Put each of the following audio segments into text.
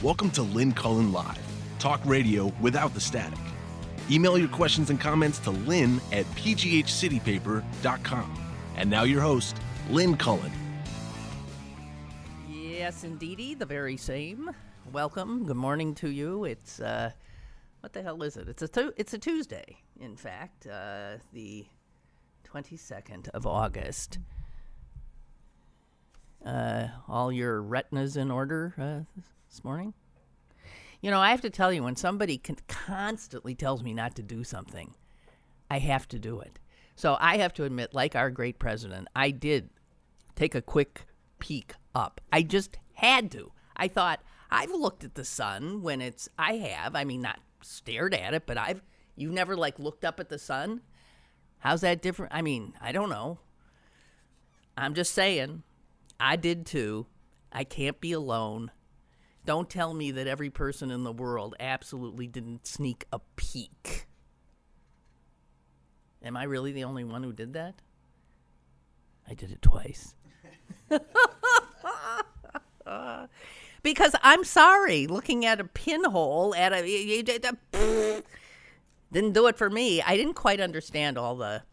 Welcome to Lynn Cullen Live, talk radio without the static. Email your questions and comments to lynn@pghcitypaper.com. And now your host, Lynn Cullen. Yes, indeedy, the very same. Welcome. Good morning to you. It's, what the hell is it? It's a Tuesday, in fact, the 22nd of August. All your retinas in order this morning? You know, I have to tell you, when somebody constantly tells me not to do something, I have to do it. So I have to admit, like our great president, I did take a quick peek up. I just had to. I thought, I've looked at the sun when not stared at it, but you've never looked up at the sun? How's that different? I don't know. I'm just saying, I did too. I can't be alone. Don't tell me that every person in the world absolutely didn't sneak a peek. Am I really the only one who did that? I did it twice. Because I'm sorry, looking at a pinhole didn't do it for me. I didn't quite understand all the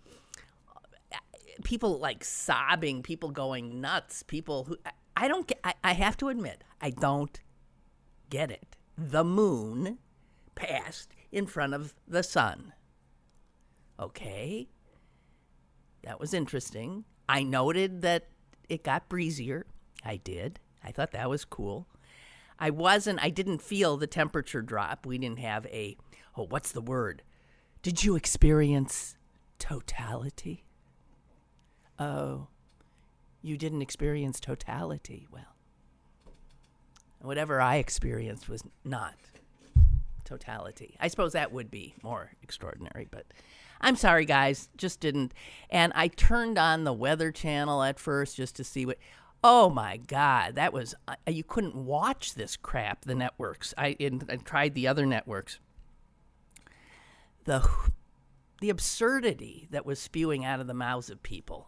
people sobbing, people going nuts, people who I have to admit, I don't get it. The moon passed in front of the sun. Okay. That was interesting. I noted that it got breezier. I did. I thought that was cool. I didn't feel the temperature drop. We didn't have what's the word? Did you experience totality? Oh, you didn't experience totality. Well, whatever I experienced was not totality. I suppose that would be more extraordinary, but I'm sorry, guys, just didn't. And I turned on the Weather Channel at first just to see oh my God, that was, you couldn't watch this crap, the networks. I tried the other networks. The absurdity that was spewing out of the mouths of people.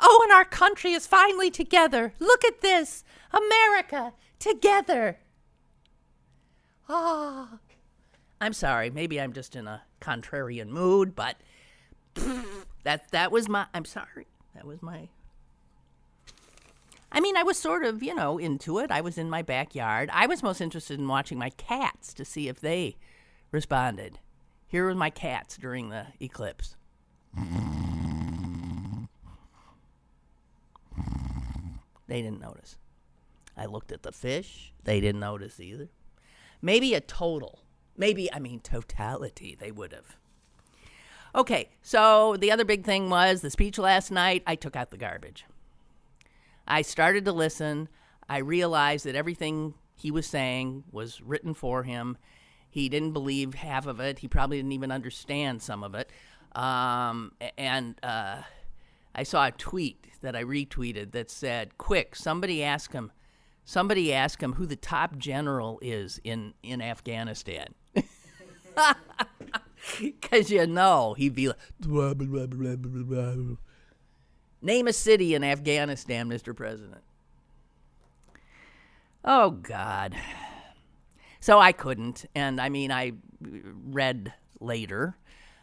Oh, and our country is finally together. Look at this. America, together. Ah. I'm sorry. Maybe I'm just in a contrarian mood, but that was my, I'm sorry. That was my, I was sort of, into it. I was in my backyard. I was most interested in watching my cats to see if they responded. Here were my cats during the eclipse. They didn't notice. I looked at the fish. They didn't notice either. Maybe totality, they would have. Okay, so the other big thing was the speech last night. I took out the garbage. I started to listen. I realized that everything he was saying was written for him. He didn't believe half of it. He probably didn't even understand some of it. I saw a tweet that I retweeted that said, quick, somebody ask him who the top general is in Afghanistan. Because he'd be like, blah, blah, blah, blah, blah, blah. Name a city in Afghanistan, Mr. President. Oh, God. So I couldn't. And I read later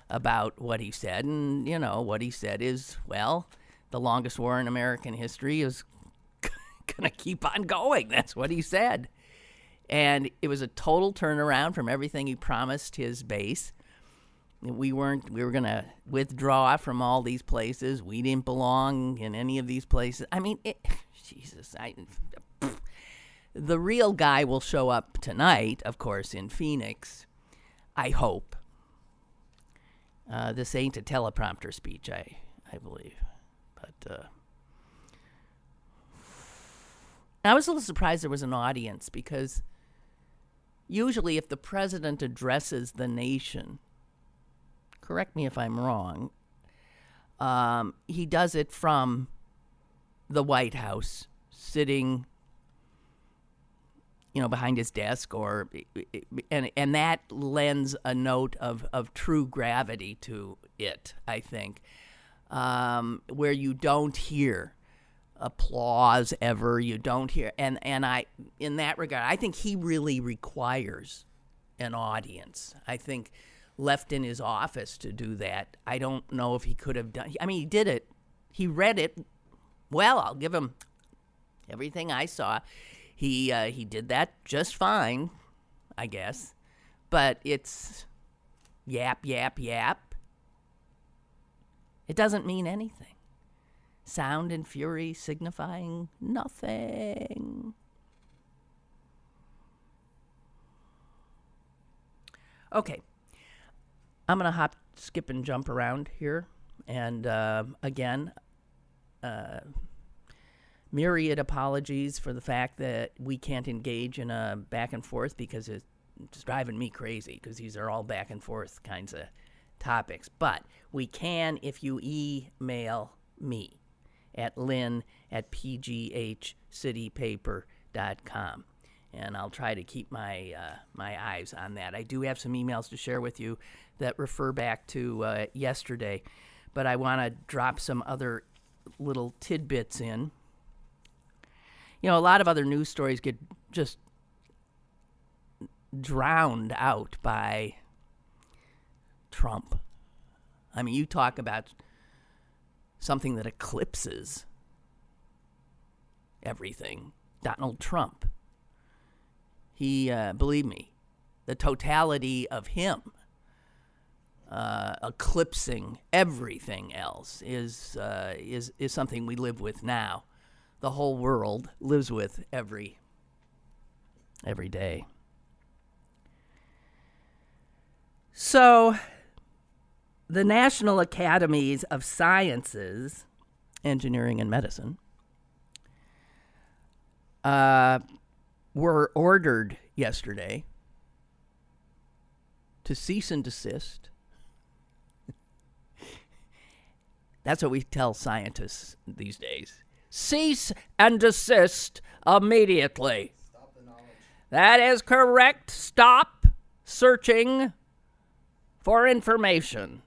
about what he said. And, what he said is, well, the longest war in American history is going to keep on going. That's what he said. And it was a total turnaround from everything he promised his base. We were going to withdraw from all these places. We didn't belong in any of these places. The real guy will show up tonight, of course, in Phoenix, I hope. This ain't a teleprompter speech, I believe. But I was a little surprised there was an audience, because usually if the president addresses the nation, correct me if I'm wrong, he does it from the White House, sitting, behind his desk, and that lends a note of true gravity to it, I think, where you don't hear applause ever. You don't hear, and I, in that regard, I think he really requires an audience. I think left in his office to do that, I don't know if he could have done. I mean, he did it. He read it. Well, I'll give him everything I saw. He did that just fine, I guess. But it's yap, yap, yap. It doesn't mean anything. Sound and fury signifying nothing. Okay. I'm going to hop, skip, and jump around here. And again, myriad apologies for the fact that we can't engage in a back and forth because it's driving me crazy because these are all back and forth kinds of topics. But we can if you email me at lynn@pghcitypaper.com. And I'll try to keep my eyes on that. I do have some emails to share with you that refer back to yesterday, but I want to drop some other little tidbits in. You know, a lot of other news stories get just drowned out by Trump. I mean, you talk about something that eclipses everything. Donald Trump. He, believe me, the totality of him eclipsing everything else is something we live with now. The whole world lives with every day. So, the National Academies of Sciences, Engineering and Medicine, were ordered yesterday to cease and desist. That's what we tell scientists these days. Cease and desist immediately. Stop the knowledge. That is correct. Stop searching for information.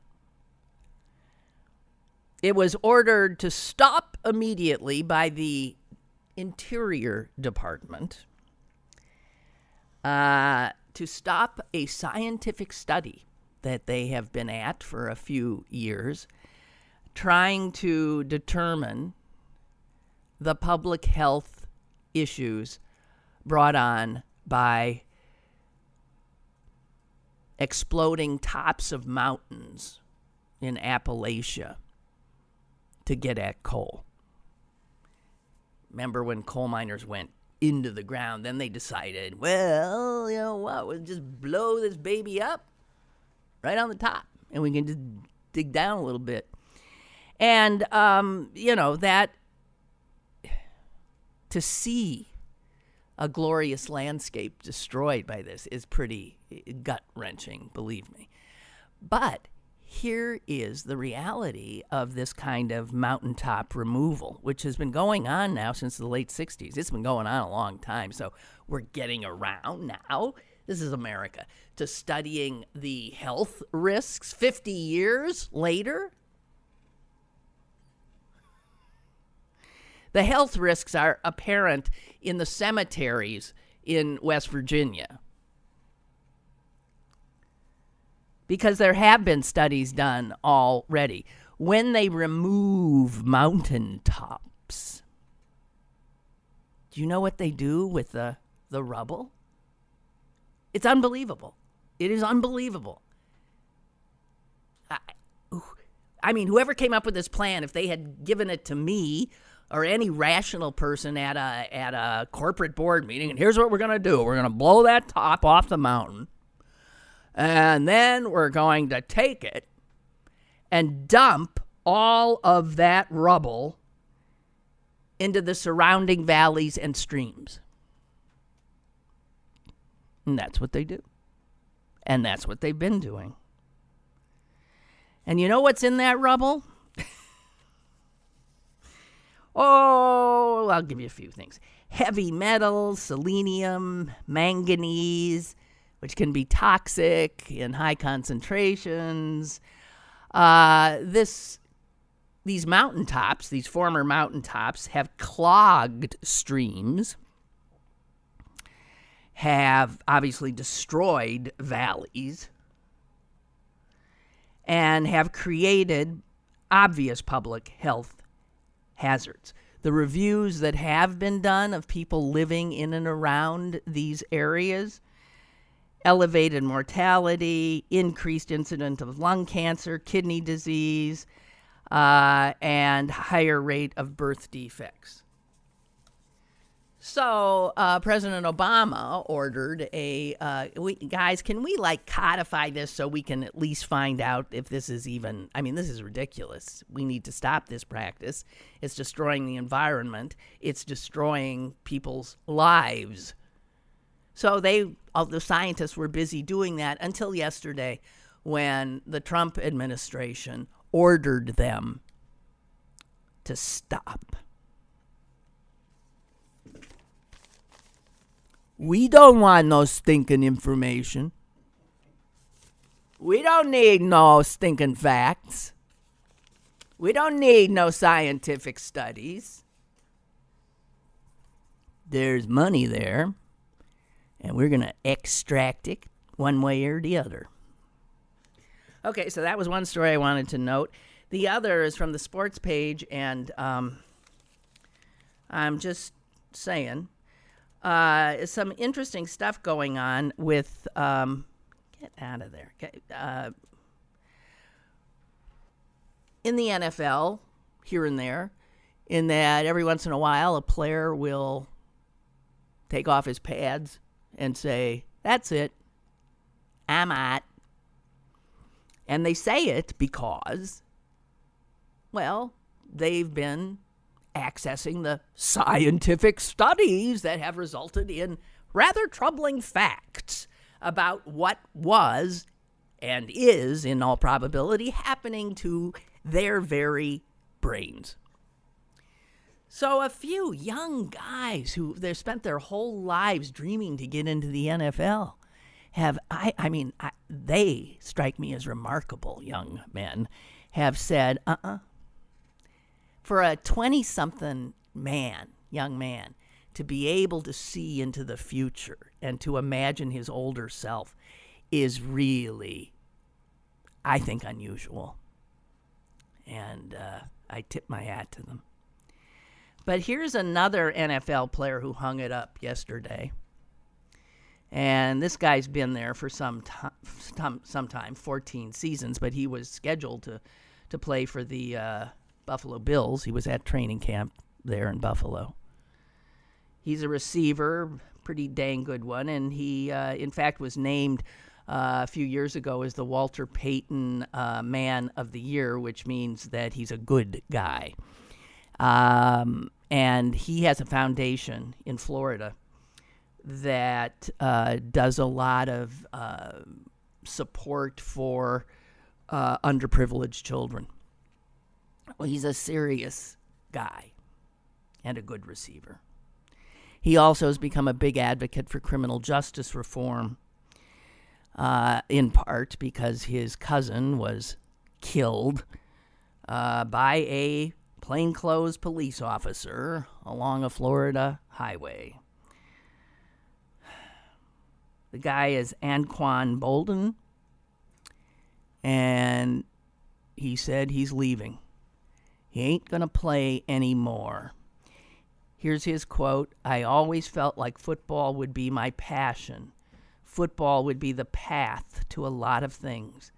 It was ordered to stop immediately by the Interior Department to stop a scientific study that they have been at for a few years, trying to determine the public health issues brought on by exploding tops of mountains in Appalachia to get at coal. Remember when coal miners went into the ground, then they decided, well, you know what, we'll just blow this baby up right on the top, and we can just dig down a little bit. And, you know, that, to see a glorious landscape destroyed by this is pretty gut-wrenching, believe me. But here is the reality of this kind of mountaintop removal, which has been going on now since the late 60s. It's been going on a long time, so we're getting around now. This is America, to studying the health risks 50 years later. The health risks are apparent in the cemeteries in West Virginia, because there have been studies done already. When they remove mountaintops, do you know what they do with the rubble? It's unbelievable. It is unbelievable. I mean, whoever came up with this plan, if they had given it to me or any rational person at a corporate board meeting, and here's what we're going to do. We're going to blow that top off the mountain, and then we're going to take it and dump all of that rubble into the surrounding valleys and streams. And that's what they do. And that's what they've been doing. And you know what's in that rubble? Oh, I'll give you a few things. Heavy metals, selenium, manganese, which can be toxic in high concentrations. These these mountaintops, these former mountaintops, have clogged streams, have obviously destroyed valleys, and have created obvious public health hazards. The reviews that have been done of people living in and around these areas: elevated mortality, increased incidence of lung cancer, kidney disease, and higher rate of birth defects. So President Obama ordered guys, can we codify this so we can at least find out if this is even, this is ridiculous. We need to stop this practice. It's destroying the environment. It's destroying people's lives. So the scientists were busy doing that until yesterday, when the Trump administration ordered them to stop. We don't want no stinking information. We don't need no stinking facts. We don't need no scientific studies. There's money there, and we're going to extract it one way or the other. Okay, so that was one story I wanted to note. The other is from the sports page, and I'm just saying, some interesting stuff going on with, get out of there, in the NFL, here and there, in that every once in a while a player will take off his pads and say, "That's it, I'm out." And they say it because, well, they've been accessing the scientific studies that have resulted in rather troubling facts about what was and is, in all probability, happening to their very brains. So a few young guys who they've spent their whole lives dreaming to get into the NFL they strike me as remarkable young men, have said, for a 20-something young man, to be able to see into the future and to imagine his older self is really, I think, unusual. And I tip my hat to them. But here's another NFL player who hung it up yesterday. And this guy's been there for some time, 14 seasons, but he was scheduled to play for the Buffalo Bills. He was at training camp there in Buffalo. He's a receiver, pretty dang good one, and he, in fact, was named a few years ago as the Walter Payton Man of the Year, which means that he's a good guy. And he has a foundation in Florida that does a lot of support for underprivileged children. Well, he's a serious guy and a good receiver. He also has become a big advocate for criminal justice reform, in part because his cousin was killed by a plainclothes police officer along a Florida highway. The guy is Anquan Bolden, and he said he's leaving. He ain't going to play anymore. Here's his quote: "I always felt like football would be my passion. Football would be the path to a lot of things.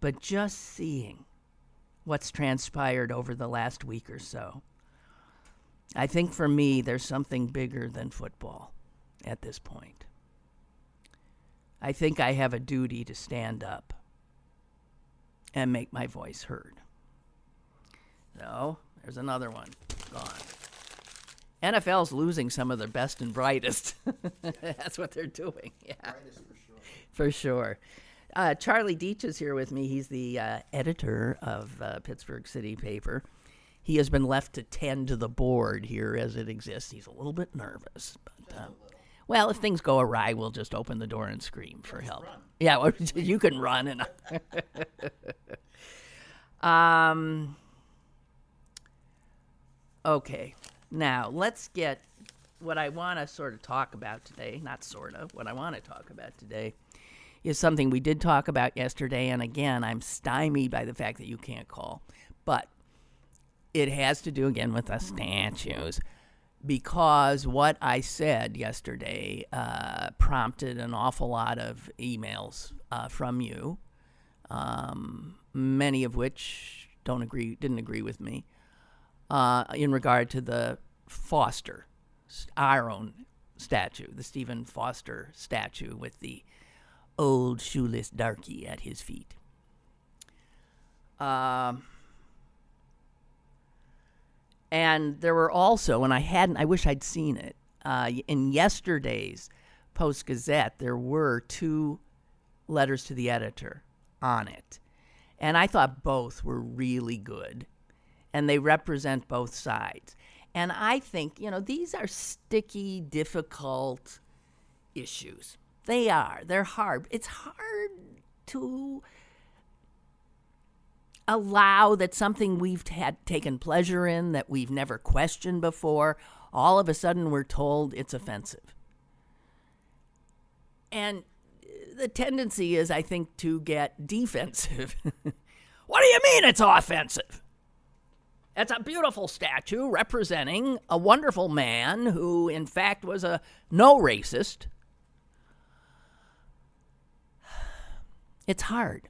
But just seeing what's transpired over the last week or so, I think for me there's something bigger than football at this point. I think I have a duty to stand up and make my voice heard." So, there's another one gone. NFL's losing some of their best and brightest. That's what they're doing. Yeah. Brightest for sure. Charlie Deitch is here with me. He's the editor of Pittsburgh City Paper. He has been left to tend to the board here as it exists. He's a little bit nervous. But, well, if things go awry, we'll just open the door and scream for help. Run. Yeah, well, you can run. And Okay, now let's get what I want to sort of talk about today. Not sort of. What I want to talk about today is something we did talk about yesterday, and again, I'm stymied by the fact that you can't call. But it has to do again with the statues, because what I said yesterday prompted an awful lot of emails from you, many of which didn't agree with me in regard to the Foster, our own statue, the Stephen Foster statue with the old shoeless darky at his feet. And there were also, and I wish I'd seen it, in yesterday's Post-Gazette, there were 2 letters to the editor on it. And I thought both were really good, and they represent both sides. And I think, these are sticky, difficult issues. They are. They're hard. It's hard to allow that something we've taken pleasure in, that we've never questioned before, all of a sudden we're told it's offensive. And the tendency is, I think, to get defensive. What do you mean it's offensive? It's a beautiful statue representing a wonderful man who, in fact, was a no racist. It's hard.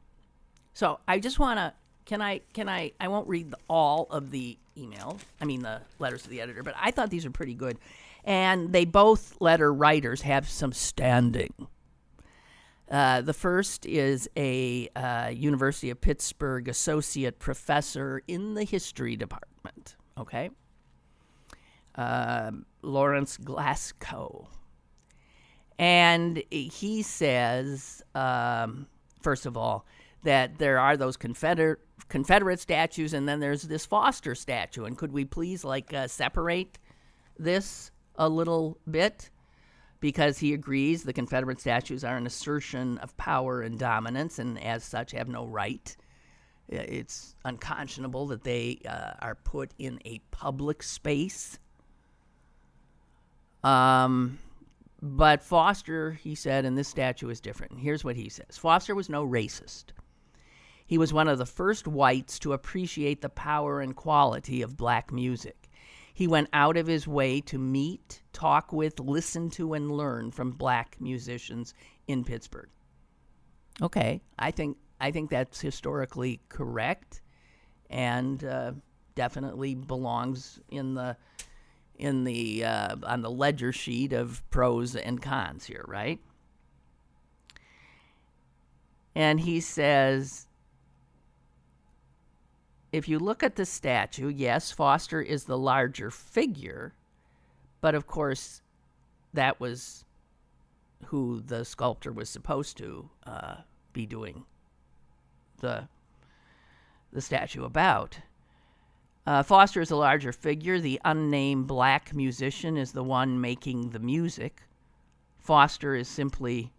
So I just want to, I won't read all of the the letters to the editor, but I thought these are pretty good. And they both letter writers have some standing. The first is a University of Pittsburgh associate professor in the history department, okay? Lawrence Glasgow. And he says, first of all, that there are those Confederate statues, and then there's this Foster statue. And could we please, separate this a little bit? Because he agrees the Confederate statues are an assertion of power and dominance, and as such have no right. It's unconscionable that they are put in a public space. But Foster, he said, and this statue is different. And here's what he says. Foster was no racist. He was one of the first whites to appreciate the power and quality of black music. He went out of his way to meet, talk with, listen to, and learn from black musicians in Pittsburgh. Okay, I think that's historically correct, and definitely belongs on the ledger sheet of pros and cons here, right? And he says, if you look at the statue, yes, Foster is the larger figure, but of course that was who the sculptor was supposed to be doing the statue about. Foster is a larger figure. The unnamed black musician is the one making the music. Foster is simply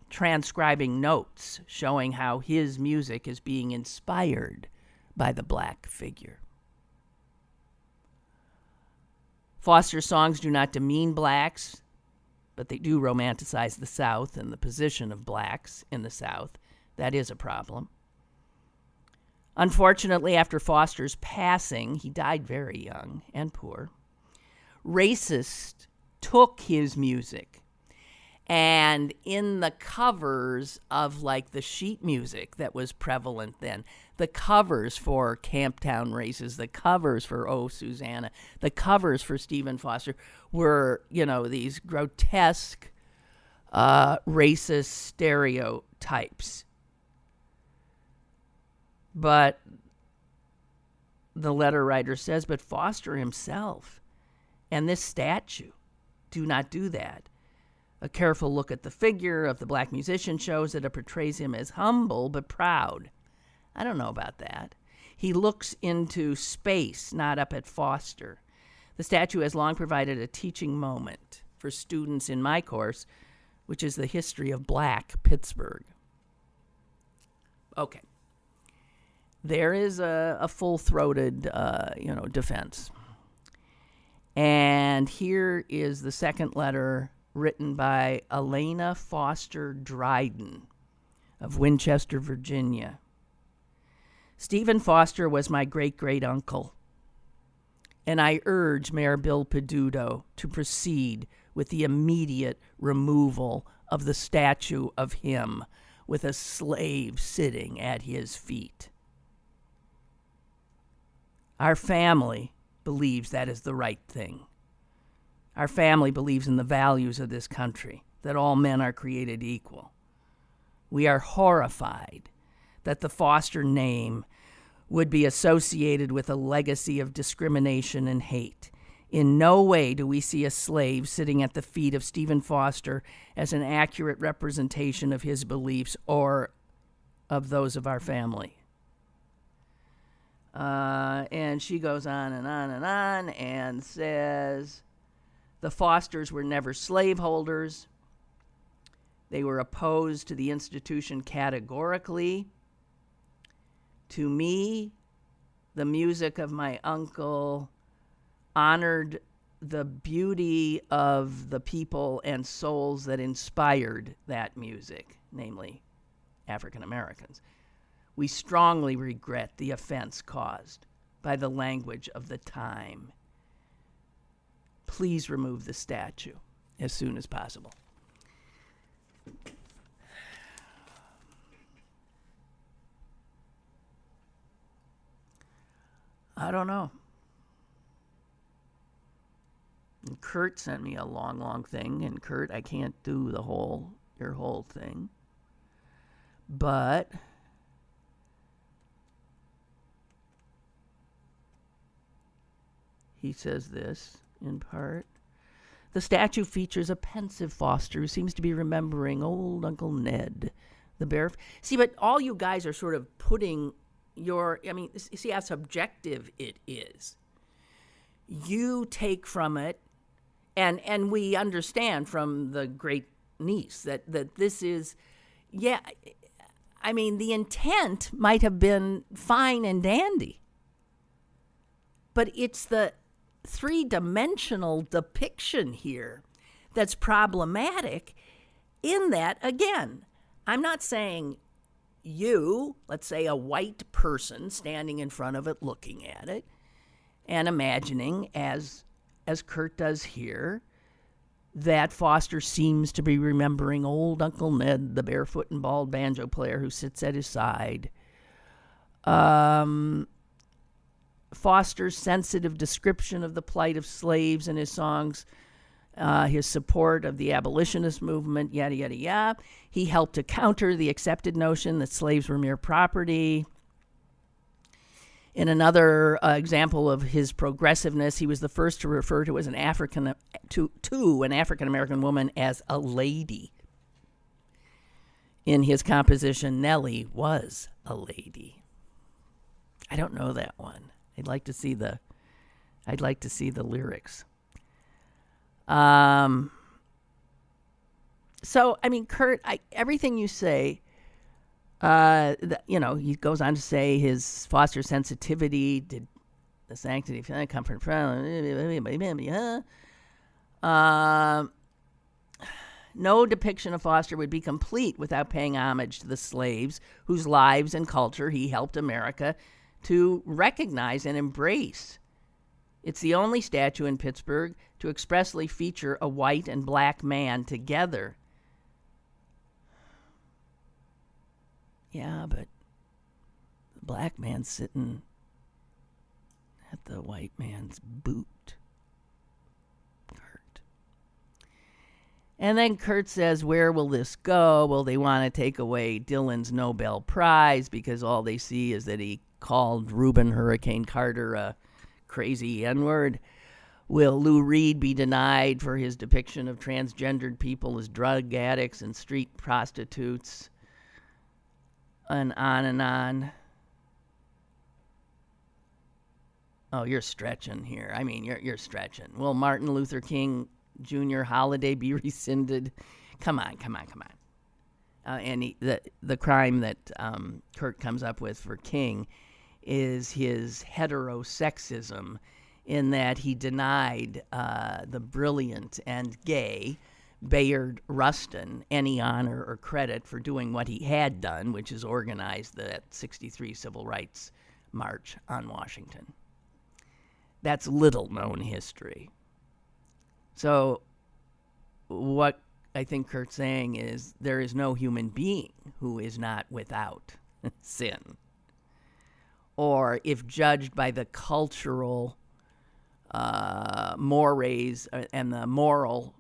transcribing notes showing how his music is being inspired by the black figure. Foster's songs do not demean blacks, but they do romanticize the South and the position of blacks in the South. That is a problem. Unfortunately, after Foster's passing, he died very young and poor. Racists took his music, and in the covers of the sheet music that was prevalent then, the covers for Camptown Races, the covers for Oh Susanna, the covers for Stephen Foster were, these grotesque racist stereotypes. But the letter writer says, but Foster himself and this statue do not do that. A careful look at the figure of the black musician shows that it portrays him as humble but proud. I don't know about that. He looks into space, not up at Foster. The statue has long provided a teaching moment for students in my course, which is the history of black Pittsburgh. Okay. There is a full-throated, defense. And here is the second letter written by Elena Foster Dryden of Winchester, Virginia. Stephen Foster was my great-great-uncle, and I urge Mayor Bill Peduto to proceed with the immediate removal of the statue of him with a slave sitting at his feet. Our family believes that is the right thing. Our family believes in the values of this country, that all men are created equal. We are horrified that the Foster name would be associated with a legacy of discrimination and hate. In no way do we see a slave sitting at the feet of Stephen Foster as an accurate representation of his beliefs or of those of our family. And she goes on and on and on and says, the Fosters were never slaveholders. They were opposed to the institution categorically. To me, the music of my uncle honored the beauty of the people and souls that inspired that music, namely African Americans. We strongly regret the offense caused by the language of the time. Please remove the statue as soon as possible. I don't know. And Kurt sent me a long thing, and Kurt, I can't do your whole thing. But he says this, in part. The statue features a pensive Foster who seems to be remembering old Uncle Ned, the bear. See, but all you guys are sort of putting see how subjective it is. You take from it, and we understand from the great niece that this is, the intent might have been fine and dandy, but it's the three-dimensional depiction here that's problematic in that, again, I'm not saying let's say a white person standing in front of it looking at it and imagining, as Kurt does here, that Foster seems to be remembering old Uncle Ned, the barefoot and bald banjo player who sits at his side. Foster's sensitive description of the plight of slaves in his songs, his support of the abolitionist movement, yada, yada, yada. He helped to counter the accepted notion that slaves were mere property. In another example of his progressiveness, he was the first to refer to an African-American woman as a lady. In his composition, Nellie was a lady. I don't know that one. I'd like to see the lyrics. Kurt, everything you say, he goes on to say his Foster sensitivity, did the sanctity come from, no depiction of Foster would be complete without paying homage to the slaves whose lives and culture he helped America to recognize and embrace. It's the only statue in Pittsburgh to expressly feature a white and black man together. Yeah, but the black man's sitting at the white man's boot. Kurt. And then Kurt says, where will this go? Well, they want to take away Dylan's Nobel Prize because all they see is that he called Reuben Hurricane Carter a crazy N-word. Will Lou Reed be denied for his depiction of transgendered people as drug addicts and street prostitutes? And on and on. Oh, you're stretching here. You're stretching. Will Martin Luther King Jr. holiday be rescinded? Come on. And the crime that Kurt comes up with for King is his heterosexism in that he denied the brilliant and gay Bayard Rustin any honor or credit for doing what he had done, which is organize the 63 Civil Rights March on Washington. That's little-known history. So what I think Kurt's saying is there is no human being who is not without sin. Or if judged by the cultural mores and the moral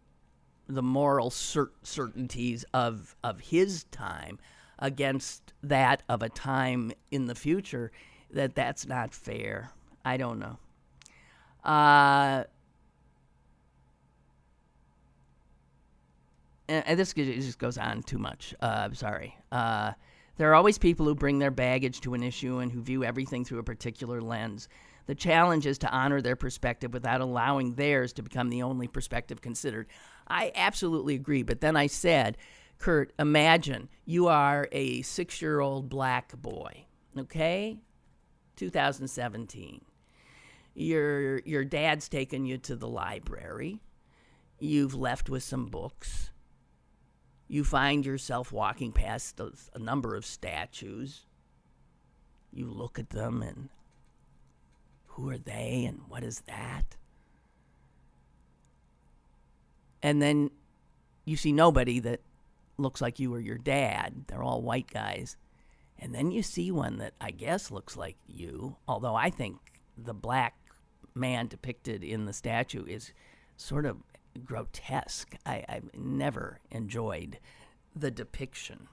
certainties of his time against that of a time in the future, that's not fair. I don't know. And this just goes on too much. I'm sorry. There are always people who bring their baggage to an issue and who view everything through a particular lens. The challenge is to honor their perspective without allowing theirs to become the only perspective considered. I absolutely agree. But then I said, Kurt, imagine you are a 6-year-old black boy, okay? 2017. Your dad's taken you to the library. You've left with some books. You find yourself walking past a number of statues. You look at them and who are they and what is that? And then you see nobody that looks like you or your dad. They're all white guys. And then you see one that I guess looks like you, although I think the black man depicted in the statue is sort of grotesque. I've never enjoyed the depiction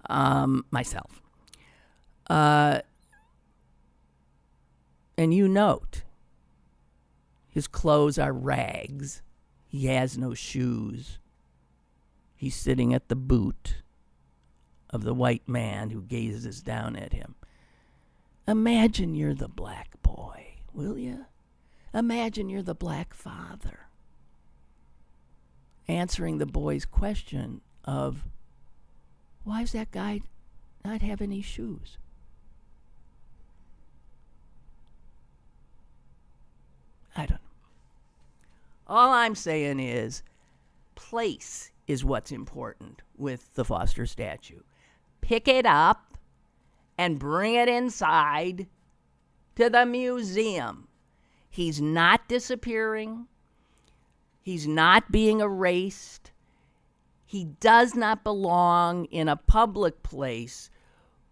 myself. And you note his clothes are rags. He has no shoes. He's sitting at the boot of the white man who gazes down at him. Imagine you're the black boy, will you? Imagine you're the black father, answering the boy's question of, why does that guy not have any shoes? I don't know. All I'm saying is place is what's important with the Foster statue. Pick it up and bring it inside to the museum. He's not disappearing. He's not being erased. He does not belong in a public place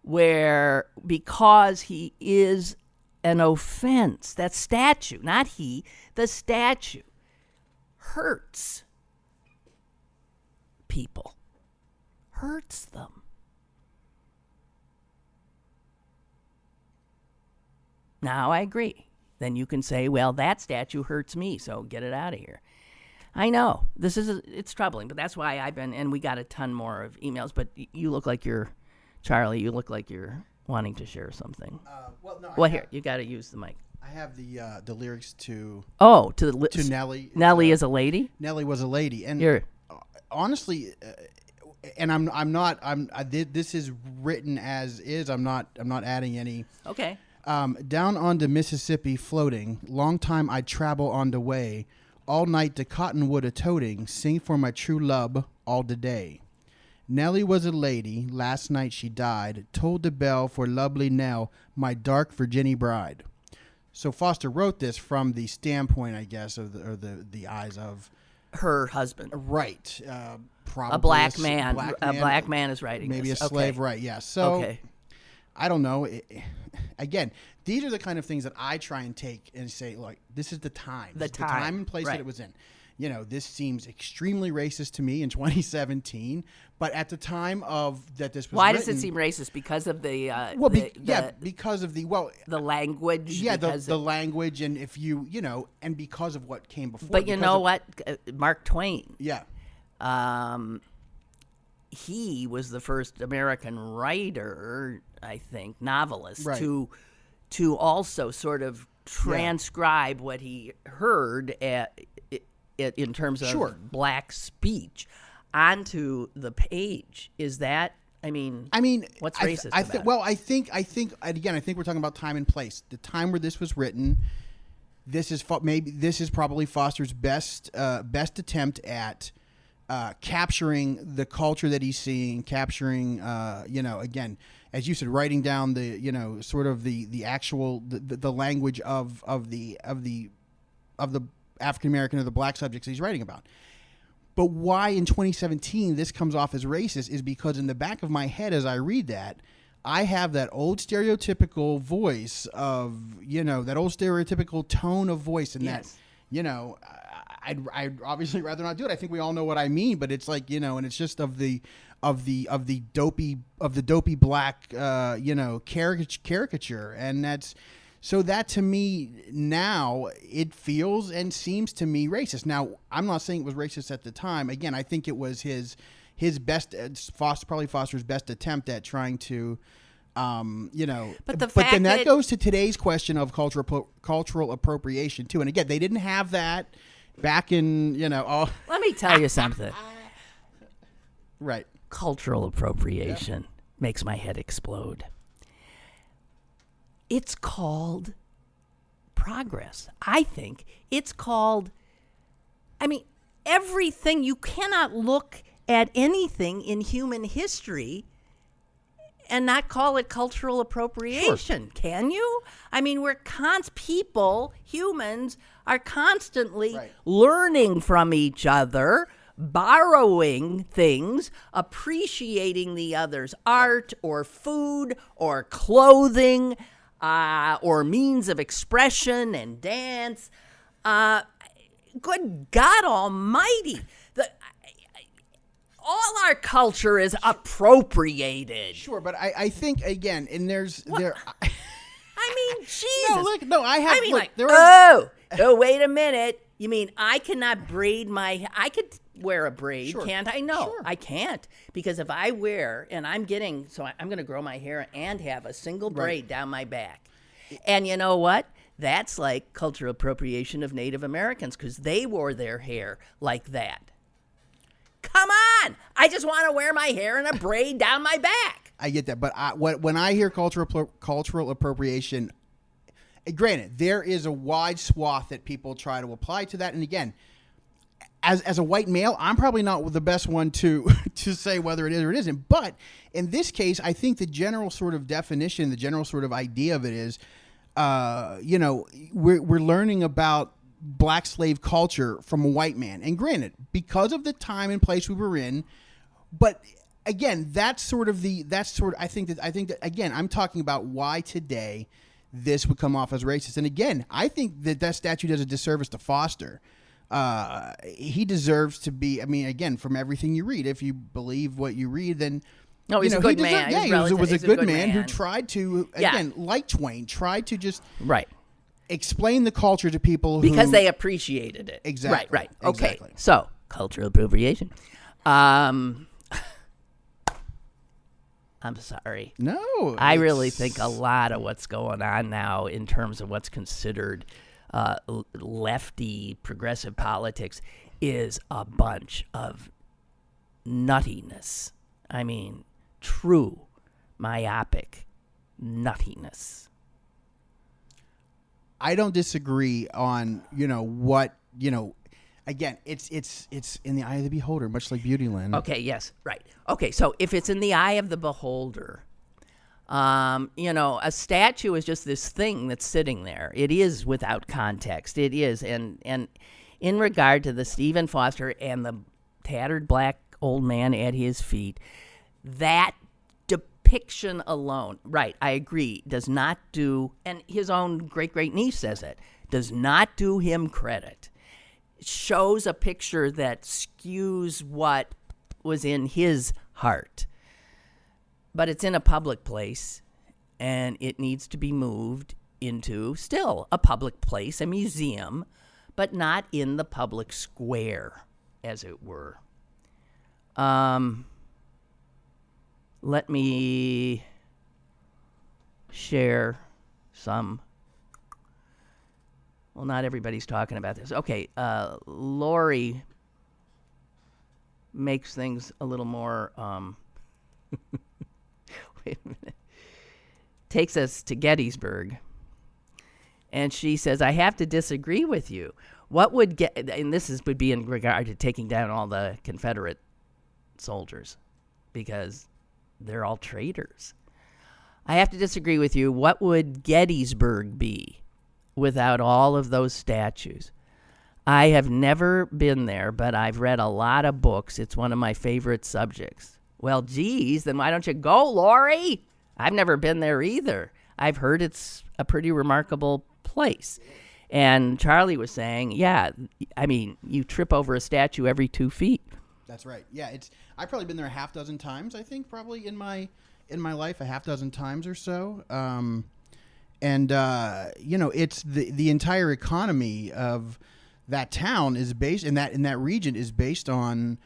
where, because he is an offense, that statue, not he, the statue, hurts people, hurts them. Now, I agree. Then you can say, well, that statue hurts me, so get it out of here. I know. It's troubling, but that's why I've been, and we got a ton more of emails, but you look like Charlie, you look like you're wanting to share something. Here, you got to use the mic. I have the lyrics to to Nellie. Nellie is a lady? Nellie was a lady. And honestly, and this is written as is. I'm not adding any. Okay. Down on the Mississippi floating, long time I travel on the way, all night to Cottonwood a toting, sing for my true love all the day. Nellie was a lady, last night she died, tolled the bell for lovely Nell, my dark Virginia bride. So Foster wrote this from the standpoint, I guess, of the eyes of her husband. Right. Probably a black man. A black man is writing maybe this. A slave, okay. Right, yeah. So, okay. I don't know. Again, these are the kind of things that I try and take and say, look, this is the time. The time and place that it was in. You know, this seems extremely racist to me in 2017, but at the time of that this was Why written, does it seem racist? Because of the because of the language. Yeah, the language, and if and because of what came before. But you know what, Mark Twain. Yeah. He was the first American writer, I think, novelist, right, to also sort of transcribe what he heard in terms of black speech onto the page. Is that? I mean, what's racist about it? Well, I think again, I think we're talking about time and place. The time where this was written, maybe this is probably Foster's best attempt at capturing the culture that he's seeing, capturing again, as you said, writing down the sort of the actual the language of the African American or the black subjects he's writing about. But why in 2017 this comes off as racist is because in the back of my head as I read that, I have that old stereotypical voice of, that old stereotypical tone of voice, and yes. that, I'd obviously rather not do it. I think we all know what I mean, but it's like, and it's just of the dopey black, caricature. And so that to me now it feels and seems to me racist. Now, I'm not saying it was racist at the time. Again, I think it was his best, probably Foster's best attempt at trying to, but then that goes to today's question of cultural appropriation too. And again, they didn't have that back in, Let me tell you something. Right. Cultural appropriation makes my head explode. It's called progress. I think it's called, everything. You cannot look at anything in human history and not call it cultural appropriation, sure. Can you? Humans are constantly learning from each other, borrowing things, appreciating the other's art or food or clothing or means of expression and dance. Good God Almighty. All our culture is appropriated. Sure, but I think, again, and Jesus. No, I have. Wait a minute. You mean I cannot braid I could wear a braid, sure. Can't I? No, sure. I can't. Because if I wear, and I'm going to grow my hair and have a single braid down my back. And you know what? That's like cultural appropriation of Native Americans because they wore their hair like that. Come on! I just want to wear my hair in a braid down my back. I get that, but when I hear cultural appropriation, granted, there is a wide swath that people try to apply to that. And again, as a white male, I'm probably not the best one to say whether it is or it isn't. But in this case, I think the general sort of definition, the general sort of idea of it is, we're learning about black slave culture from a white man. And granted, because of the time and place we were in, but again, I think that again, I'm talking about why today this would come off as racist. And again, I think that statue does a disservice to Foster. He deserves to be, again, from everything you read, if you believe what you read, then no, he's a good man. He was a good man who tried to, again, like Twain, tried to just explain the culture to people because they appreciated it. Exactly. Right. Okay. Exactly. So cultural appropriation. I'm sorry. No. I really think a lot of what's going on now in terms of what's considered lefty progressive politics is a bunch of nuttiness. True myopic nuttiness. I don't disagree on, what, again, it's in the eye of the beholder, much like beauty, Lynn. Okay, yes, right. Okay, so if it's in the eye of the beholder, a statue is just this thing that's sitting there. It is without context. It is. And in regard to the Stephen Foster and the tattered black old man at his feet, that depiction alone, right, I agree, does not do, and his own great-great-niece says it, does not do him credit. It shows a picture that skews what was in his heart. But it's in a public place, and it needs to be moved into still a public place, a museum, but not in the public square, as it were. Let me share some. Well, not everybody's talking about this. Okay, Lori makes things a little more... wait a minute. Takes us to Gettysburg And she says, I have to disagree with you. What would get, and would be in regard to taking down all the Confederate soldiers, because they're all traitors. I have to disagree with you. What would Gettysburg be without all of those statues? I have never been there, but I've read a lot of books. It's one of my favorite subjects. Well, geez, then why don't you go, Lori? I've never been there either. I've heard it's a pretty remarkable place. And Charlie was saying, yeah, I mean, you trip over a statue every 2 feet. That's right. Yeah, I've probably been there a half dozen times, I think, probably in my life, a half dozen times or so. It's the entire economy of that town is based in that region is based on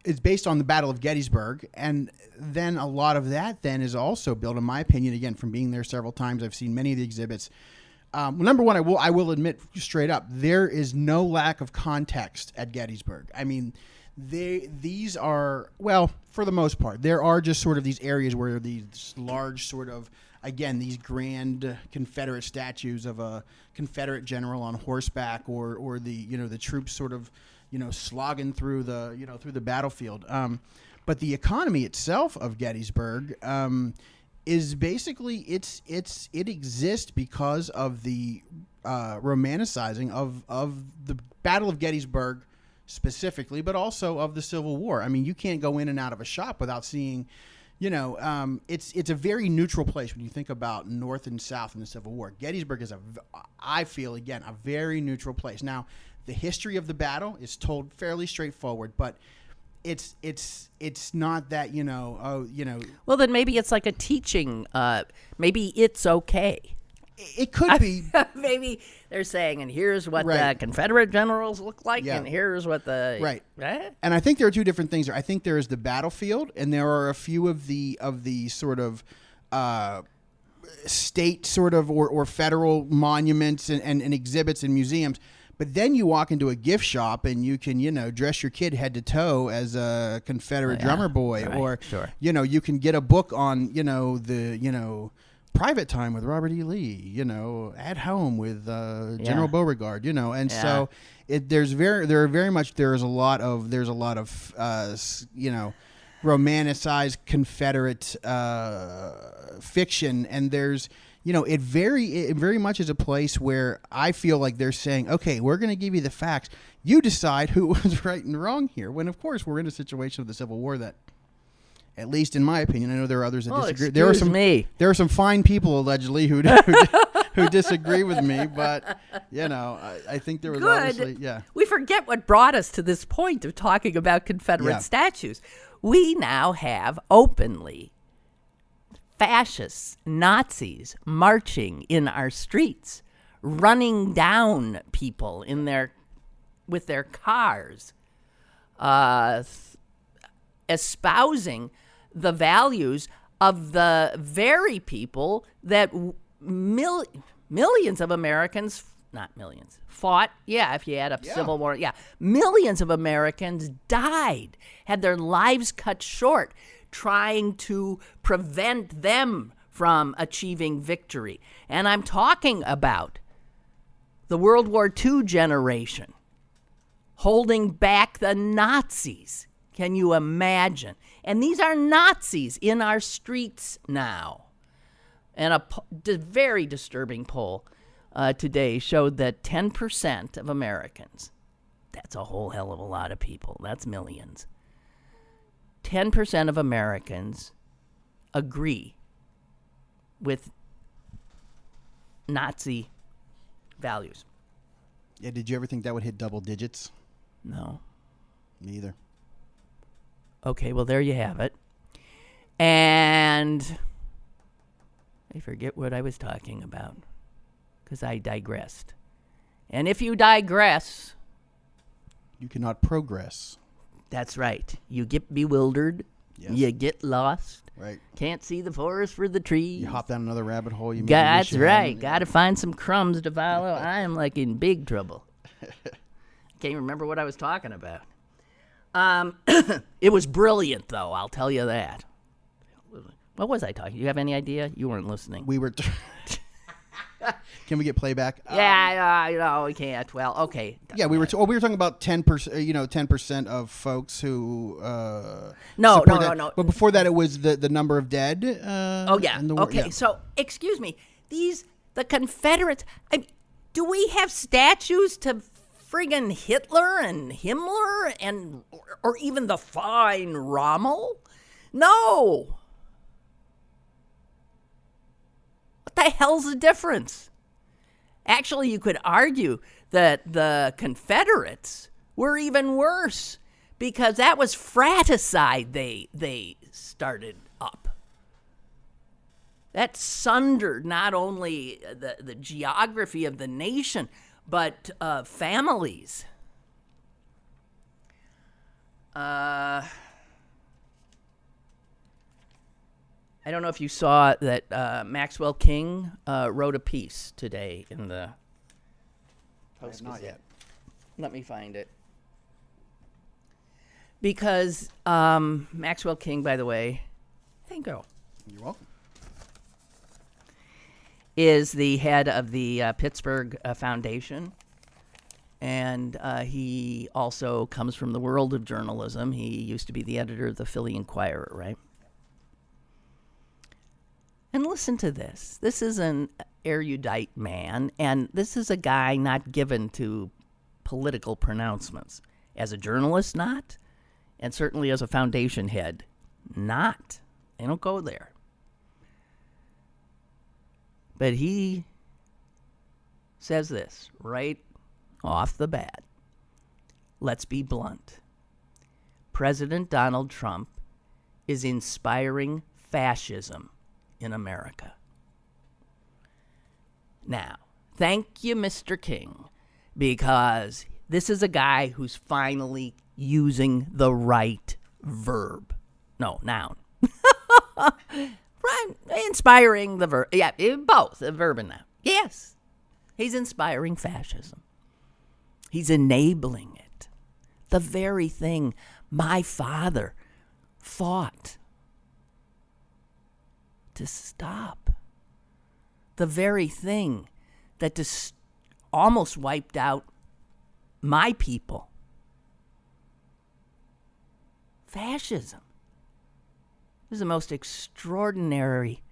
it's based on the Battle of Gettysburg, and then a lot of that then is also built, in my opinion, again, from being there several times. I've seen many of the exhibits. Number one, I will admit straight up, there is no lack of context at Gettysburg. I mean, these are, well, for the most part, there are just sort of these areas where these large sort of, again, these grand Confederate statues of a Confederate general on horseback, or the troops sort of, slogging through the battlefield. But the economy itself of Gettysburg is basically it exists because of the romanticizing of the Battle of Gettysburg specifically, but also of the Civil War. I mean, you can't go in and out of a shop without seeing, it's a very neutral place when you think about North and South in the Civil War. Gettysburg is I feel, again, a very neutral place. Now, the history of the battle is told fairly straightforward, but it's not that, Well, then maybe it's like a teaching. Maybe it's okay. It could be. Maybe they're saying, and here's what Right. the Confederate generals look like, Yeah. and here's what the Right. Eh? And I think there are two different things there. I think there is the battlefield, and there are a few of the sort of state sort of or federal monuments and exhibits and museums. But then you walk into a gift shop and you can, dress your kid head to toe as a Confederate drummer boy, right, or sure. You can get a book on, Private Time with Robert E. Lee, At Home with General Beauregard, and so there's a lot of romanticized Confederate fiction, and there's it very much is a place where I feel like they're saying, okay, we're going to give you the facts, you decide who was right and wrong here, when of course we're in a situation of the Civil War that, at least in my opinion, I know there are others that disagree. There are some fine people allegedly who disagree with me, but I think there was obviously We forget what brought us to this point of talking about Confederate statues. We now have openly fascists, Nazis marching in our streets, running down people with their cars, espousing the values of the very people that millions of Americans, not millions, fought. Yeah, if you add up Civil War, millions of Americans died, had their lives cut short, trying to prevent them from achieving victory. And I'm talking about the World War II generation holding back the Nazis. Can you imagine? And these are Nazis in our streets now. And a very disturbing poll today showed that 10% of Americans, that's a whole hell of a lot of people, that's millions, 10% of Americans agree with Nazi values. Yeah, did you ever think that would hit double digits? No. Me either. Okay, well, there you have it. And I forget what I was talking about because I digressed. And if you digress, you cannot progress. That's right. You get bewildered. Yes. You get lost. Right. Can't see the forest for the trees. You hop down another rabbit hole. That's right. Got to find some crumbs to follow. I am like in big trouble. Can't remember what I was talking about. It was brilliant, though. I'll tell you that. What was I talking? You have any idea? You weren't listening. We were. Can we get playback? No, we can't. Well, okay. Yeah, we were talking about 10%. 10% of folks who No. But before that, it was the number of dead. Okay. So, excuse me. The Confederates. Do we have statues to friggin' Hitler and Himmler and or even the fine Rommel? No. What the hell's the difference? Actually, you could argue that the Confederates were even worse because that was fratricide they started up. That sundered not only the geography of the nation, but families. I don't know if you saw that Maxwell King wrote a piece today in the Post. Not yet. Let me find it. Because Maxwell King, by the way, thank you. You're welcome. Is the head of the Pittsburgh Foundation. And he also comes from the world of journalism. He used to be the editor of the Philly Inquirer, right? And listen to this. This is an erudite man, and this is a guy not given to political pronouncements. As a journalist, not. And certainly as a foundation head, not. They don't go there. But he says this right off the bat. Let's be blunt. President Donald Trump is inspiring fascism in America. Now, thank you, Mr. King, because this is a guy who's finally using the right verb. No, noun. Right, inspiring the verb. Yeah, both, the verb and noun. Yes, he's inspiring fascism. He's enabling it. The very thing my father fought to stop. The very thing that almost wiped out my people. Fascism. It was the most extraordinary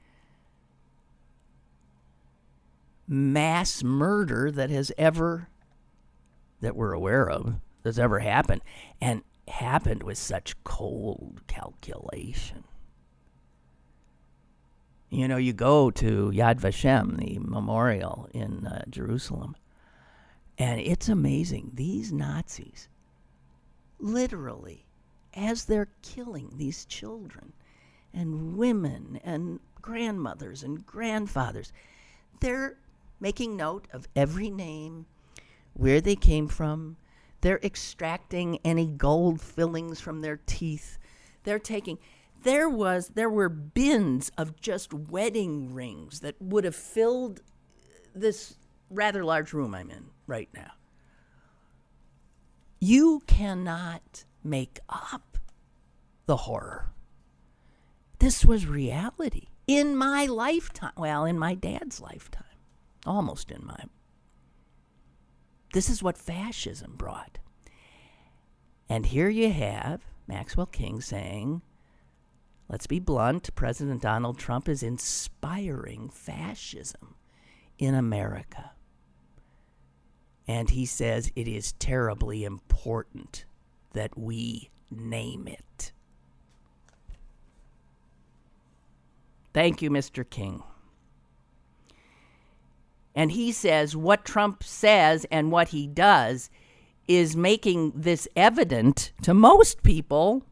mass murder that we're aware of, that's ever happened, and happened with such cold calculation. You know, you go to Yad Vashem, the memorial in Jerusalem, and it's amazing. These Nazis, literally, as they're killing these children and women and grandmothers and grandfathers, they're making note of every name, where they came from. They're extracting any gold fillings from their teeth. They're taking... There were bins of just wedding rings that would have filled this rather large room I'm in right now. You cannot make up the horror. This was reality in my lifetime. Well, in my dad's lifetime. Almost in mine. This is what fascism brought. And here you have Maxwell King saying, let's be blunt, President Donald Trump is inspiring fascism in America. And he says it is terribly important that we name it. Thank you, Mr. King. And he says what Trump says and what he does is making this evident to most people.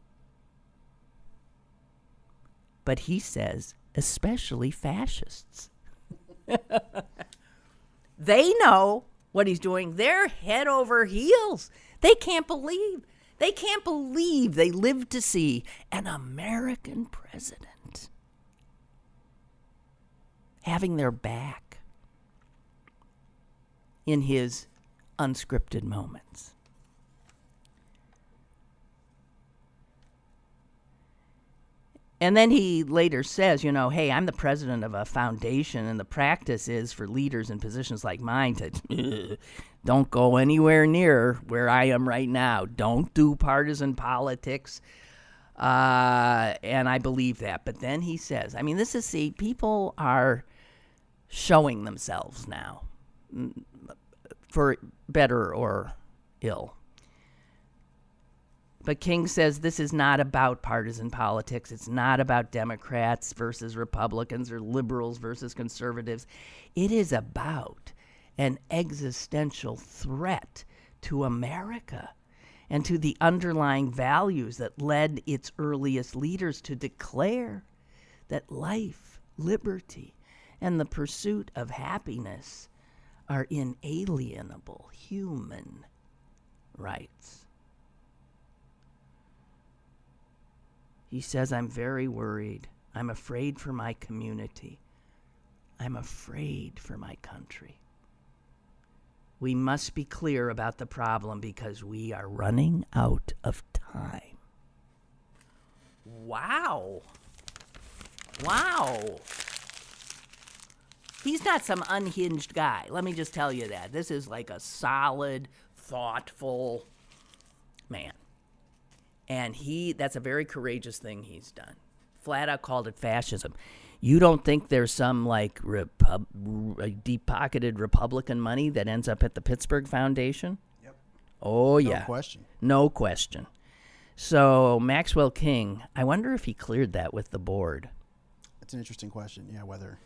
But he says, especially fascists. They know what he's doing. They're head over heels. They can't believe they lived to see an American president having their back in his unscripted moments. And then he later says, hey, I'm the president of a foundation, and the practice is for leaders in positions like mine to don't go anywhere near where I am right now. Don't do partisan politics. And I believe that. But then he says, people are showing themselves now, for better or ill. But King says this is not about partisan politics. It's not about Democrats versus Republicans or liberals versus conservatives. It is about an existential threat to America and to the underlying values that led its earliest leaders to declare that life, liberty, and the pursuit of happiness are inalienable human rights. He says, I'm very worried. I'm afraid for my community. I'm afraid for my country. We must be clear about the problem because we are running out of time. Wow. He's not some unhinged guy. Let me just tell you that. This is like a solid, thoughtful man. And that's a very courageous thing he's done. Flat out called it fascism. You don't think there's some deep-pocketed Republican money that ends up at the Pittsburgh Foundation? Yep. Oh, yeah. No question. No question. So Maxwell King, I wonder if he cleared that with the board. That's an interesting question. Yeah, whether.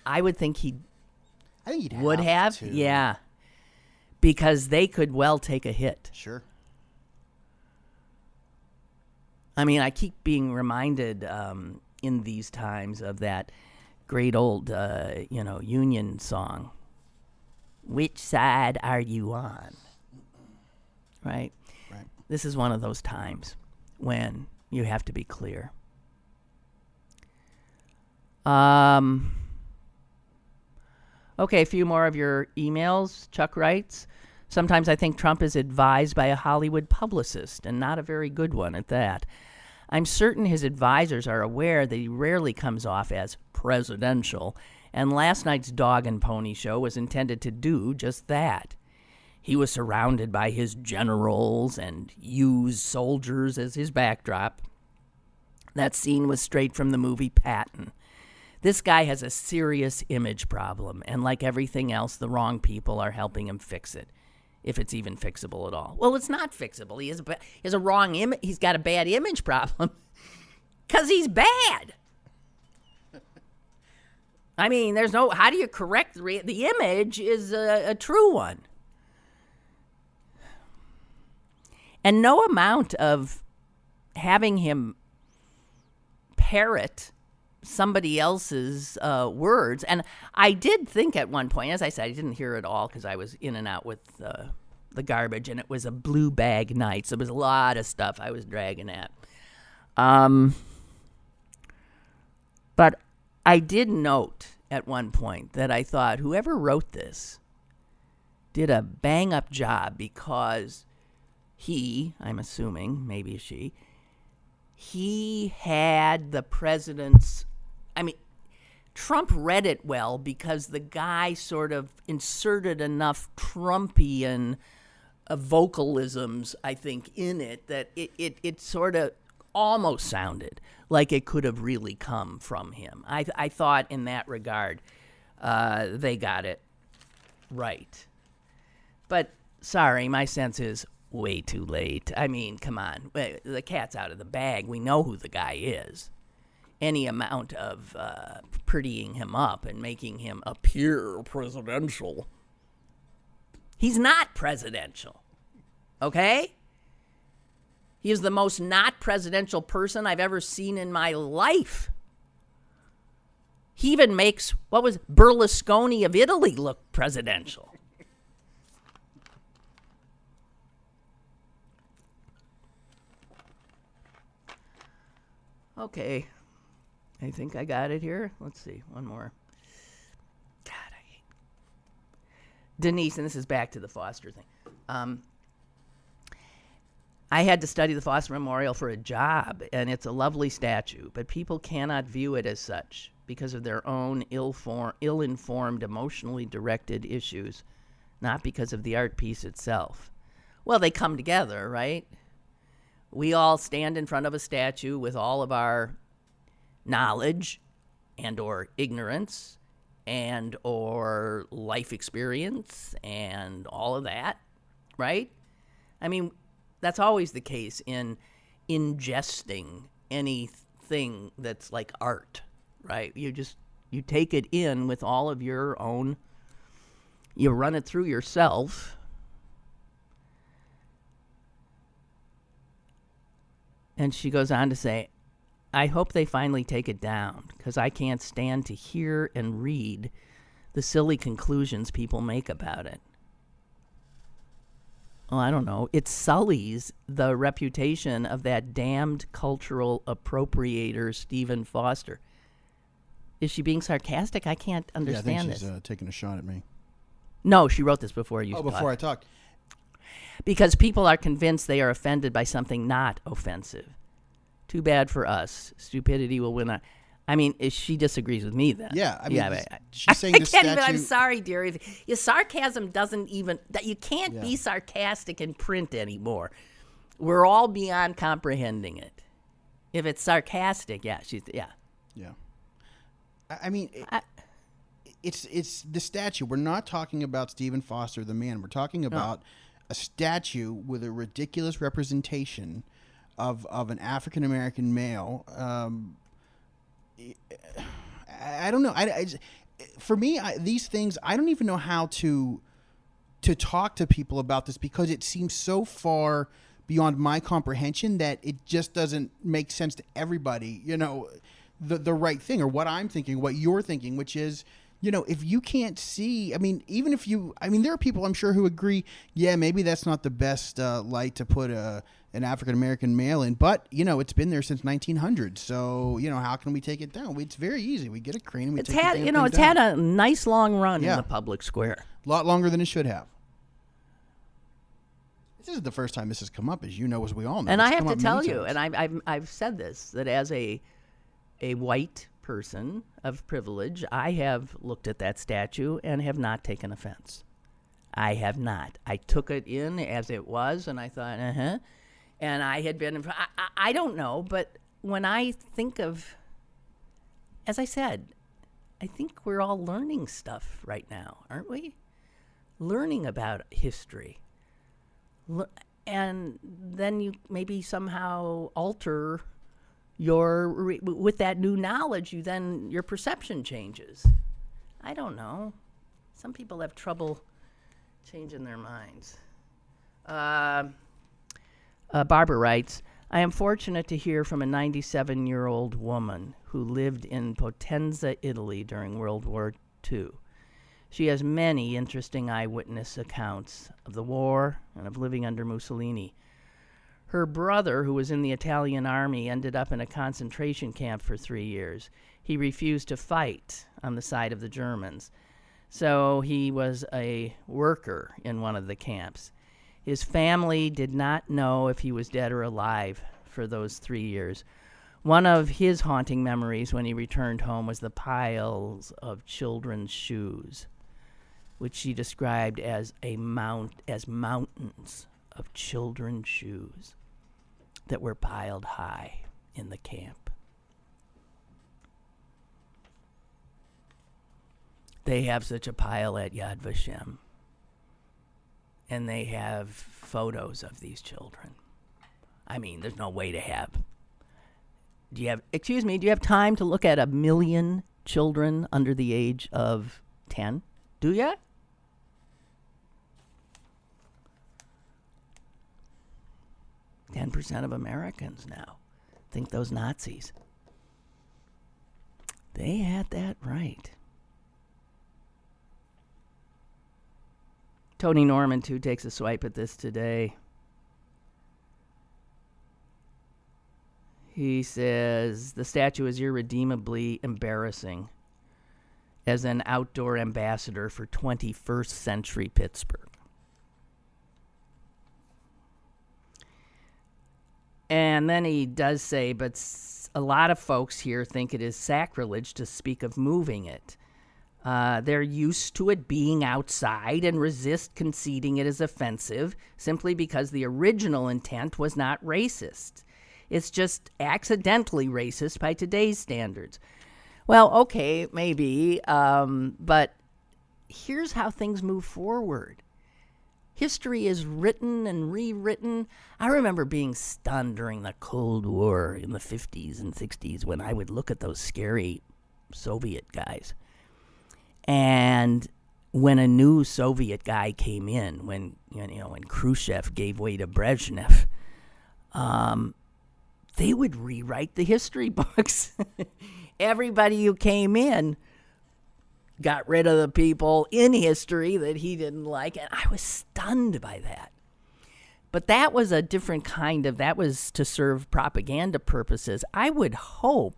I would think I think he'd would have. to. Yeah. Because they could well take a hit. Sure. I keep being reminded in these times of that great old, Union song. Which side are you on? Right? Right. This is one of those times when you have to be clear. Okay, a few more of your emails. Chuck writes, sometimes I think Trump is advised by a Hollywood publicist, and not a very good one at that. I'm certain his advisors are aware that he rarely comes off as presidential, and last night's dog and pony show was intended to do just that. He was surrounded by his generals and used soldiers as his backdrop. That scene was straight from the movie Patton. This guy has a serious image problem, and like everything else, the wrong people are helping him fix it. If it's even fixable at all. Well, it's not fixable. He has a wrong image. He's got a bad image problem because he's bad. There's no, how do you correct the image is a true one. And no amount of having him parrot somebody else's words. And I did think at one point, as I said, I didn't hear it all because I was in and out with the garbage, and it was a blue bag night, so there was a lot of stuff I was dragging at. But I did note at one point that I thought whoever wrote this did a bang-up job because I'm assuming, maybe he had the president's, Trump read it well because the guy sort of inserted enough Trumpian vocalisms, I think, in it that it sort of almost sounded like it could have really come from him. I thought in that regard they got it right. But sorry, my sense is way too late. Come on. The cat's out of the bag. We know who the guy is. Any amount of prettying him up and making him appear presidential. He's not presidential. Okay? He is the most not presidential person I've ever seen in my life. He even makes, Berlusconi of Italy look presidential. Okay. I think I got it here. Let's see. One more. God, I hate Denise, and this is back to the Foster thing. I had to study the Foster Memorial for a job, and it's a lovely statue, but people cannot view it as such because of their own ill-informed, emotionally directed issues, not because of the art piece itself. Well, they come together, right? We all stand in front of a statue with all of our knowledge and or ignorance and or life experience and all of that, right? I mean, that's always the case in ingesting anything that's like art, right? You take it in with all of your own, you run it through yourself. And she goes on to say, I hope they finally take it down, because I can't stand to hear and read the silly conclusions people make about it. Well, I don't know. It sullies the reputation of that damned cultural appropriator, Stephen Foster. Is she being sarcastic? I can't understand this. I think she's taking a shot at me. No, she wrote this before you before I talked. Because people are convinced they are offended by something not offensive. Too bad for us. Stupidity will win. I mean, she disagrees with me then. Yeah, I mean, she's saying this statue... I'm sorry, dear. Your sarcasm doesn't even... You can't be sarcastic in print anymore. We're all beyond comprehending it. If it's sarcastic, yeah. Yeah. I mean, it's the statue. We're not talking about Stephen Foster, the man. We're talking about a statue with a ridiculous representation of an African American male. I don't know. For me, these things, I don't even know how to talk to people about this, because it seems so far beyond my comprehension that it just doesn't make sense to everybody. You know, the right thing, or what I'm thinking, what you're thinking, which is, you know, if you can't see, I mean, even if you, I mean, there are people I'm sure who agree, yeah, maybe that's not the best light to put an African-American male in, but, you know, it's been there since 1900, so, you know, how can we take it down? It's very easy. We get a crane and we take it down. You know, it's had a nice long run in the public square. A lot longer than it should have. This isn't the first time this has come up, as you know, as we all know. And I have to tell you, and I've said this, that as a white person of privilege, I have looked at that statue and have not taken offense. I have not. I took it in as it was, and I thought, and I had been, I don't know, but when I think of, as I said, I think we're all learning stuff right now, aren't we? Learning about history. And then you maybe somehow alter with that new knowledge, your perception changes. I don't know. Some people have trouble changing their minds. Barbara writes, I am fortunate to hear from a 97-year-old woman who lived in Potenza, Italy during World War II. She has many interesting eyewitness accounts of the war and of living under Mussolini. Her brother, who was in the Italian army, ended up in a concentration camp for 3 years. He refused to fight on the side of the Germans, so he was a worker in one of the camps. His family did not know if he was dead or alive for those 3 years. One of his haunting memories when he returned home was the piles of children's shoes, which she described as mountains of children's shoes that were piled high in the camp. They have such a pile at Yad Vashem, and they have photos of these children. I mean, there's no way to have. Do you have time to look at 1 million children under the age of 10? Do you? % of Americans now think those Nazis. They had that right. Tony Norman, too, takes a swipe at this today. He says, the statue is irredeemably embarrassing as an outdoor ambassador for 21st century Pittsburgh. And then he does say, but a lot of folks here think it is sacrilege to speak of moving it. They're used to it being outside and resist conceding it as offensive simply because the original intent was not racist. It's just accidentally racist by today's standards. Well, okay, maybe, but here's how things move forward. History is written and rewritten. I remember being stunned during the Cold War in the 50s and 60s when I would look at those scary Soviet guys. And when a new Soviet guy came in, when Khrushchev gave way to Brezhnev, they would rewrite the history books. Everybody who came in got rid of the people in history that he didn't like, and I was stunned by that. But that was a different that was to serve propaganda purposes. I would hope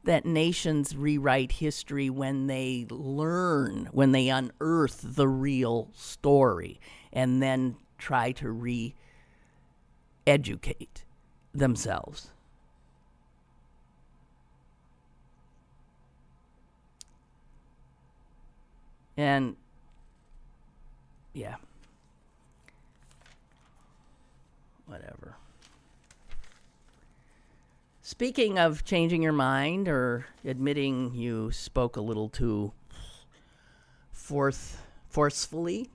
that nations rewrite history when they learn, when they unearth the real story, and then try to re-educate themselves. And, yeah. Whatever. Speaking of changing your mind or admitting you spoke a little too forcefully,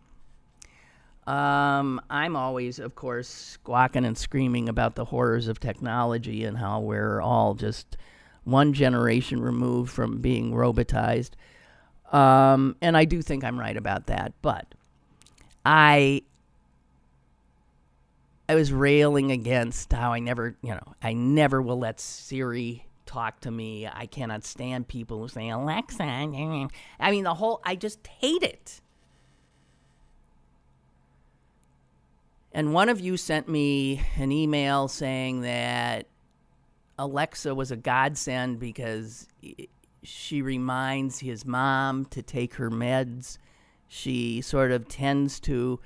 I'm always, of course, squawking and screaming about the horrors of technology and how we're all just one generation removed from being robotized. And I do think I'm right about that, but I was railing against how I never will let Siri talk to me. I cannot stand people who say, Alexa. I mean, I just hate it. And one of you sent me an email saying that Alexa was a godsend because she reminds his mom to take her meds. She sort of tends to...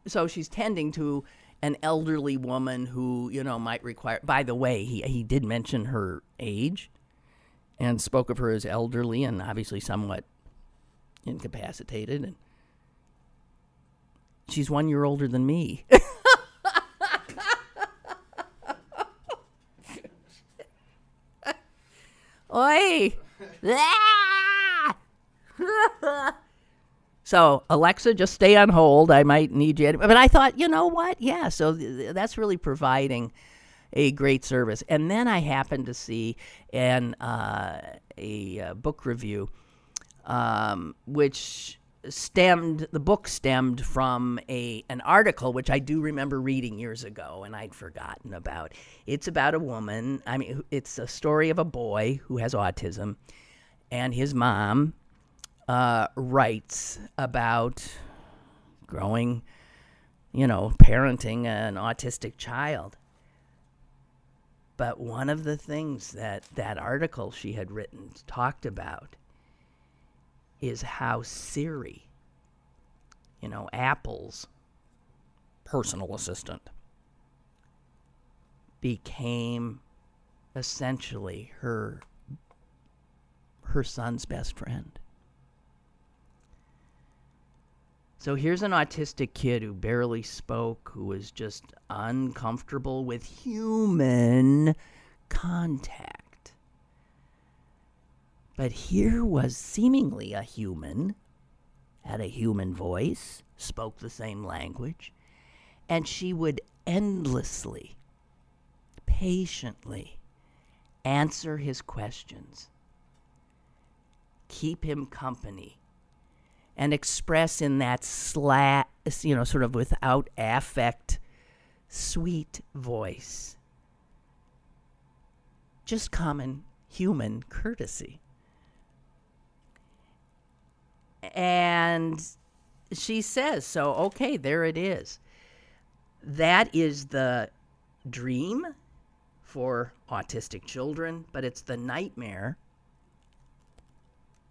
So she's tending to an elderly woman who, might require... By the way, he did mention her age and spoke of her as elderly and obviously somewhat incapacitated. And she's 1 year older than me. Oi! So, Alexa, just stay on hold. I might need you. But I thought, you know what? Yeah, so that's really providing a great service. And then I happened to see a book review, which the book stemmed from an article, which I do remember reading years ago, and I'd forgotten about. It's about a woman. It's a story of a boy who has autism, and his mom writes about growing, parenting an autistic child. But one of the things that article she had written talked about is how Siri, Apple's personal assistant, became essentially her son's best friend. So here's an autistic kid who barely spoke, who was just uncomfortable with human contact. But here was seemingly a human, had a human voice, spoke the same language, and she would endlessly, patiently answer his questions, keep him company, and express in that sort of without affect, sweet voice, just common human courtesy. And she says, so, okay, there it is. That is the dream for autistic children, but it's the nightmare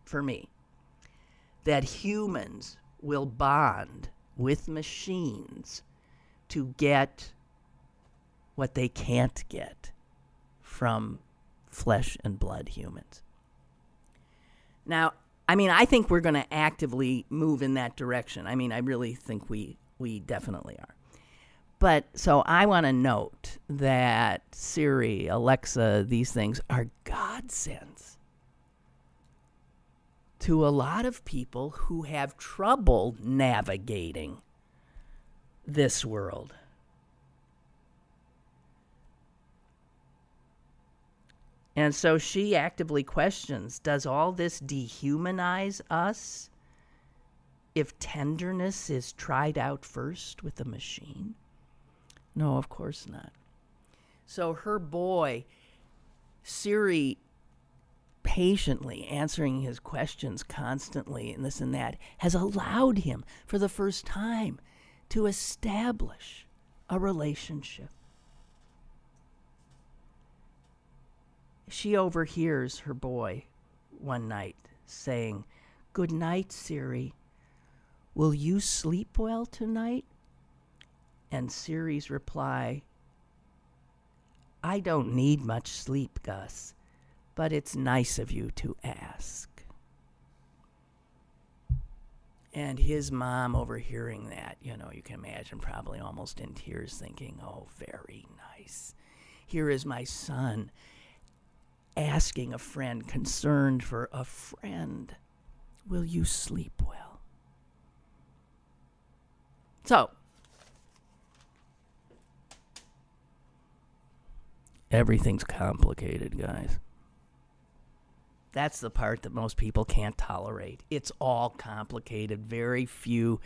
for me. That humans will bond with machines to get what they can't get from flesh and blood humans. Now, I mean, I think we're going to actively move in that direction. I mean, I really think we definitely are. But so I want to note that Siri, Alexa, these things are godsends to a lot of people who have trouble navigating this world. And so she actively questions, does all this dehumanize us if tenderness is tried out first with a machine? No, of course not. So her boy, Siri, patiently answering his questions constantly and this and that, has allowed him for the first time to establish a relationship. She overhears her boy one night saying, "Good night, Siri. Will you sleep well tonight?" And Siri's reply, "I don't need much sleep, Gus, but it's nice of you to ask." And his mom overhearing that, you can imagine probably almost in tears thinking, oh, very nice. Here is my son asking a friend, concerned for a friend, will you sleep well? So, everything's complicated, guys. That's the part that most people can't tolerate. It's all complicated. Very few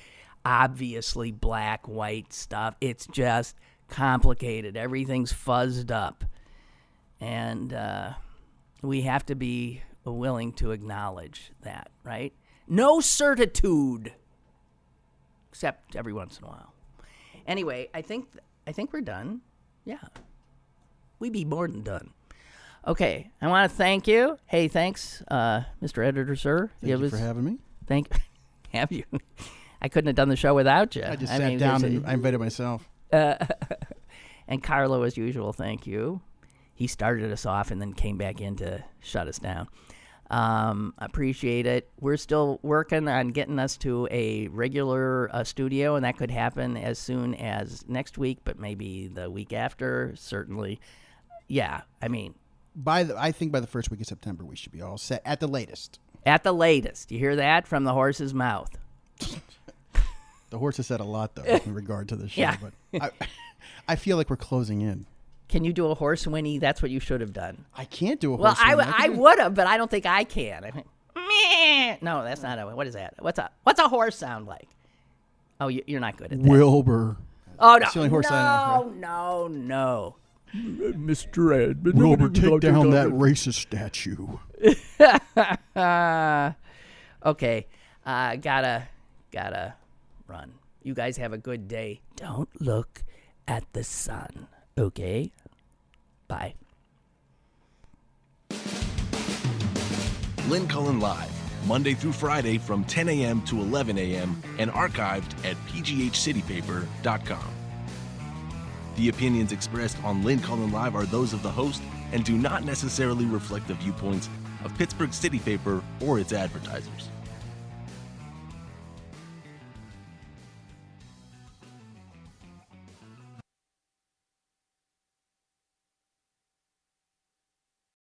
obviously black, white stuff. It's just complicated. Everything's fuzzed up. And we have to be willing to acknowledge that, right? No certitude, except every once in a while. Anyway, I think we're done. Yeah, we be more than done. Okay, I want to thank you. Hey, thanks, Mr. Editor, sir. Thank you for having me. Have you? I couldn't have done the show without you. I just sat down and I invited myself. And Carlo, as usual, thank you. He started us off and then came back in to shut us down. Appreciate it. We're still working on getting us to a regular studio, and that could happen as soon as next week, but maybe the week after, certainly. Yeah, I mean. I think by the first week of September, we should be all set at the latest. At the latest. You hear that from the horse's mouth. The horse has said a lot, though, in regard to the show. Yeah. But I feel like we're closing in. Can you do a horse whinny? That's what you should have done. I can't do a horse whinny. Well, I would have, but I don't think I can. I think, meh. No, that's not what is that? What's a horse sound like? Oh, you're not good at that. Wilbur. Oh, no. That's the only horse I know. No. Mr. Ed, Wilbur, take down that racist statue. Okay. Gotta run. You guys have a good day. Don't look at the sun. Okay? Bye. Lynn Cullen Live, Monday through Friday from 10 a.m. to 11 a.m. and archived at pghcitypaper.com. The opinions expressed on Lynn Cullen Live are those of the host and do not necessarily reflect the viewpoints of Pittsburgh City Paper or its advertisers.